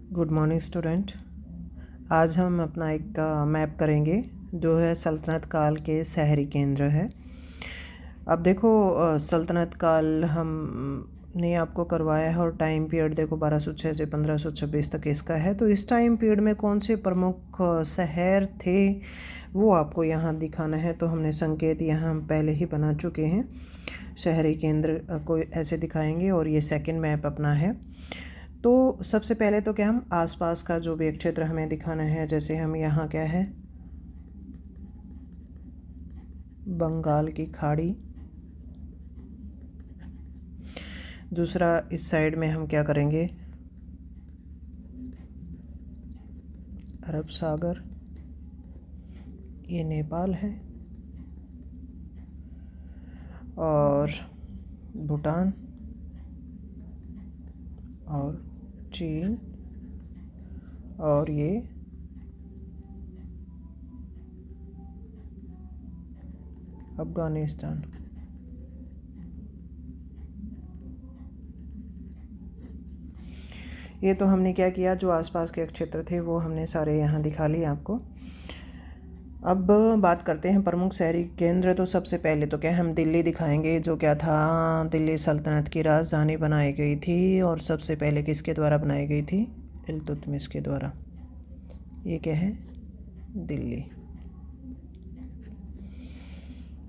Good morning student. आज हम अपना एक मैप करेंगे जो है सल्तनत काल के शहरी केंद्र है। अब देखो सल्तनत काल हमने आपको करवाया है और टाइम पीरियड देखो 1206 से 1526 तक इसका है। तो इस टाइम पीरियड में कौन से प्रमुख शहर थे वो आपको यहाँ दिखाना है। तो हमने संकेत यहाँ हम पहले ही बना चुके हैं, शहरी केंद्र को ऐसे दिखाएंगे और ये सेकंड मैप अपना है। तो सबसे पहले तो क्या हम आसपास का जो भी क्षेत्र हमें दिखाना है, जैसे हम यहाँ क्या है बंगाल की खाड़ी, दूसरा इस साइड में हम क्या करेंगे अरब सागर, ये नेपाल है और भूटान और चीन और ये अफ़गानिस्तान। ये तो हमने क्या किया, जो आसपास के क्षेत्र थे वो हमने सारे यहाँ दिखा लिए आपको। अब बात करते हैं प्रमुख शहरी केंद्र। तो सबसे पहले तो क्या हम दिल्ली दिखाएंगे, जो क्या था दिल्ली सल्तनत की राजधानी बनाई गई थी और सबसे पहले किसके द्वारा बनाई गई थी, इल्तुतमिश के द्वारा। ये क्या है दिल्ली।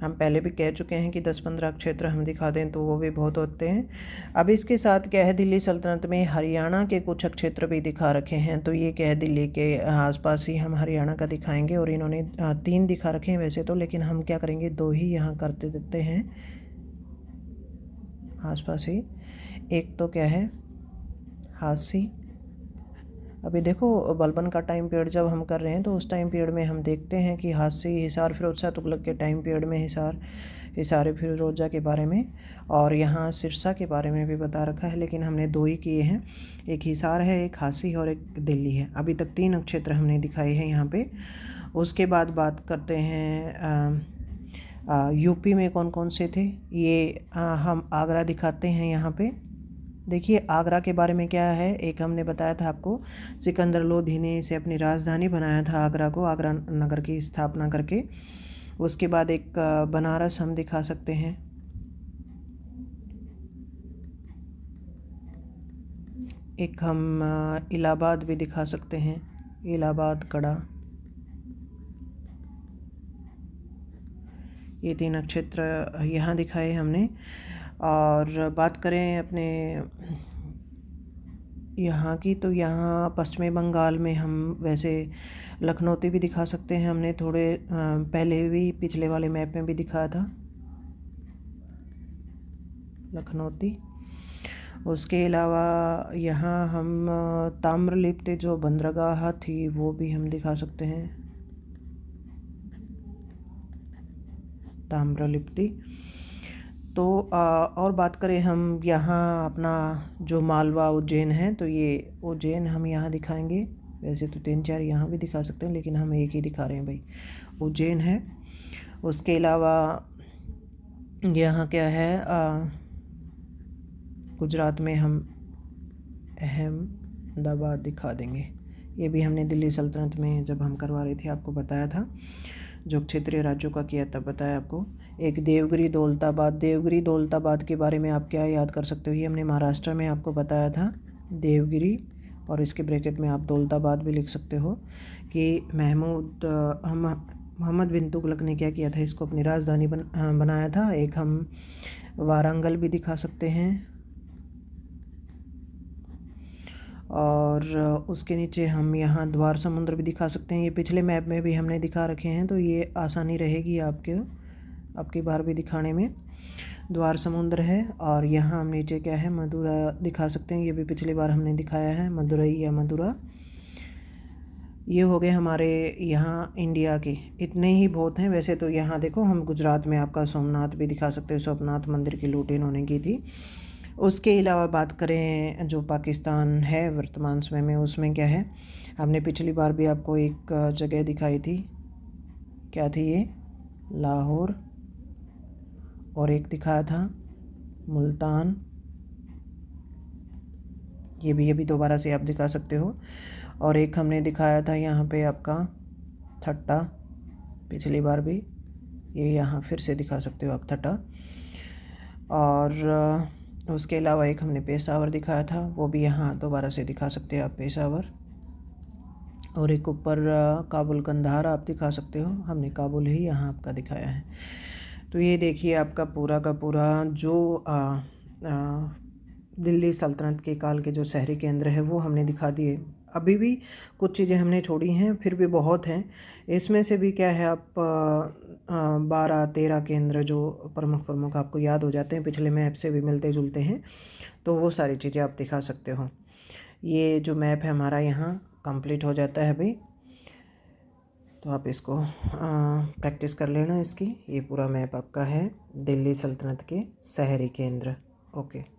हम पहले भी कह चुके हैं कि 10-15 क्षेत्र हम दिखा दें तो वो भी बहुत होते हैं। अब इसके साथ क्या है दिल्ली सल्तनत में हरियाणा के कुछ क्षेत्र भी दिखा रखे हैं। तो ये क्या है दिल्ली के आसपास ही हम हरियाणा का दिखाएंगे और इन्होंने 3 दिखा रखे हैं वैसे तो, लेकिन हम क्या करेंगे 2 ही यहाँ करते देते हैं आसपास ही। एक तो क्या है हासी। अभी देखो बलबन का टाइम पीरियड जब हम कर रहे हैं तो उस टाइम पीरियड में हम देखते हैं कि हासी, हिसार, फिरोज शाह तुगलक के टाइम पीरियड में हिसार फिरोजा के बारे में और यहाँ सिरसा के बारे में भी बता रखा है, लेकिन हमने 2 ही किए हैं, एक हिसार है, एक हासी और एक दिल्ली है। अभी तक 3 नक्षत्र हमने दिखाए हैं यहाँ पे। उसके बाद बात करते हैं यूपी में कौन कौन से थे। ये हम आगरा दिखाते हैं यहाँ पे। देखिए आगरा के बारे में क्या है, एक हमने बताया था आपको, सिकंदर लोधी ने इसे अपनी राजधानी बनाया था आगरा को, आगरा नगर की स्थापना करके। उसके बाद एक बनारस हम दिखा सकते हैं, एक हम इलाहाबाद भी दिखा सकते हैं, इलाहाबाद कड़ा। ये 3 नक्षत्र यहाँ दिखाए हमने। और बात करें अपने यहाँ की, तो यहाँ पश्चिमी बंगाल में हम वैसे लखनौती भी दिखा सकते हैं। हमने थोड़े पहले भी पिछले वाले मैप में भी दिखाया था लखनौती। उसके अलावा यहाँ हम ताम्रलिप्ति जो बंदरगाह थी वो भी हम दिखा सकते हैं, ताम्रलिप्ति। तो और बात करें हम यहाँ अपना जो मालवा उज्जैन है, तो ये उज्जैन हम यहाँ दिखाएंगे। वैसे तो 3-4 यहाँ भी दिखा सकते हैं, लेकिन हम एक ही दिखा रहे हैं भाई, उज्जैन है। उसके अलावा यहाँ क्या है गुजरात में हम अहमदाबाद दिखा देंगे। ये भी हमने दिल्ली सल्तनत में जब हम करवा रहे थे आपको बताया था, जो क्षेत्रीय राज्यों का किया तब बताया आपको। एक देवगिरी दौलताबाद, देवगिरी दौलताबाद के बारे में आप क्या याद कर सकते हो, ये हमने महाराष्ट्र में आपको बताया था देवगिरी, और इसके ब्रैकेट में आप दौलताबाद भी लिख सकते हो कि मोहम्मद बिन तुगलक ने क्या किया था, इसको अपनी राजधानी बनाया था। एक हम वारंगल भी दिखा सकते हैं और उसके नीचे हम यहाँ द्वार समुद्र भी दिखा सकते हैं। ये पिछले मैप में भी हमने दिखा रखे हैं, तो ये आसानी रहेगी आपकी बार भी दिखाने में। द्वार समुद्र है और यहाँ हम नीचे क्या है मदुरा दिखा सकते हैं, ये भी पिछली बार हमने दिखाया है, मदुरई या मदुरा। ये हो गए हमारे यहाँ इंडिया के, इतने ही बहुत हैं। वैसे तो यहाँ देखो हम गुजरात में आपका सोमनाथ भी दिखा सकते हैं, सोमनाथ मंदिर की लूट इन्होंने की थी। उसके अलावा बात करें जो पाकिस्तान है वर्तमान समय में, उसमें क्या है, हमने पिछली बार भी आपको एक जगह दिखाई थी, क्या थी ये, लाहौर, और एक दिखाया था मुल्तान, ये भी दोबारा से आप दिखा सकते हो। और एक हमने दिखाया था यहाँ पे आपका थट्टा, पिछली बार भी, ये यहाँ फिर से दिखा सकते हो आप थट्टा। और उसके अलावा एक हमने पेशावर दिखाया था, वो भी यहाँ दोबारा से दिखा सकते हो आप पेशावर। और एक ऊपर काबुल कंधार आप दिखा सकते हो, हमने काबुल ही यहाँ आपका दिखाया है। तो ये देखिए आपका पूरा का पूरा जो दिल्ली सल्तनत के काल के जो शहरी केंद्र है वो हमने दिखा दिए। अभी भी कुछ चीज़ें हमने छोड़ी हैं, फिर भी बहुत हैं। इसमें से भी क्या है, आप 12-13 केंद्र जो प्रमुख आपको याद हो जाते हैं, पिछले मैप से भी मिलते जुलते हैं, तो वो सारी चीज़ें आप दिखा सकते हो। ये जो मैप है हमारा यहाँ कंप्लीट हो जाता है अभी, तो आप इसको प्रैक्टिस कर लेना इसकी। ये पूरा मैप आपका है दिल्ली सल्तनत के शहरी केंद्र। ओके।